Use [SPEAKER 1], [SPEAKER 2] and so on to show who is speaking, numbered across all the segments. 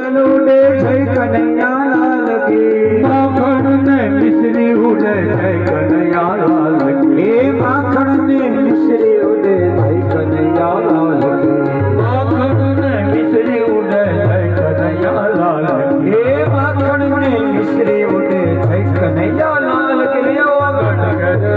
[SPEAKER 1] લાલ ઉડે જય કનૈયા લાલ કી માખણ ને મિશ્રી ઉડે જય કનૈયા લાલ કી હે માખણ ને મિશ્રી ઉડે જય કનૈયા લાલ કી માખણ ને મિશ્રી ઉડે જય કનૈયા લાલ કી હે માખણ ને મિશ્રી ઉડે જય કનૈયા લાલ કી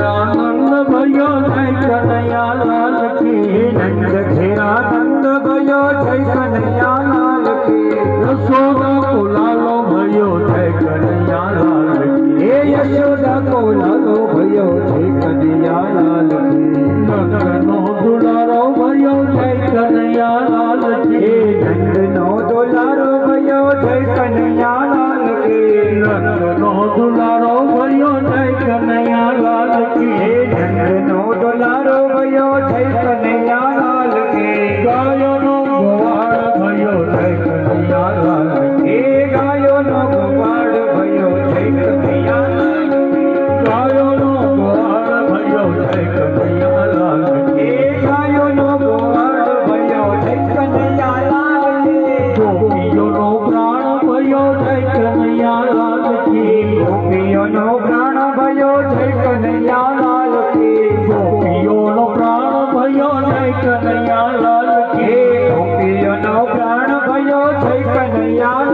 [SPEAKER 1] આનંદ ભયો જય કનૈયા લાલ કી નંદ ઘેરા નંદ ભયો જય કનૈયા લાલ કી યશોદા કો લાલો ભયો જય કનૈયા લાલ કી હે યશોદા કો લાલો ભયો જય કનૈયા લાલ કી નંદનો દુલારો ભયો જય કનૈયા લાલ કી નંદનો દુલારો ભયો જય કનૈયા લાલ કી નંદનો દુલારો ભયો જય કનૈયા લાલ કી નંદનો દુલારો ભયો જય કનૈયા લાલ કી ગાયોનો ગોવાળ ભયો જય કનૈયા લાલ કી ગાયોનો ગોવાળ ભયો જય કનૈયા લાલ કી ગાયોનો ગોવાળ ભયો જય કનૈયા લાલ કી ગાયોનો ગોવાળ ભયો જય કનૈયા લાલ કી ગોપીઓનો પ્રાણ ભયો જય કનૈયા લાલ કી ગોપીઓનો પ્રાણ ભયો જય કનૈયા લાલ કી ગોપીઓનો પ્રાણ ભયો જય કનૈયા લાલ કી ગોપીઓનો પ્રાણ ભયો જય કનૈયા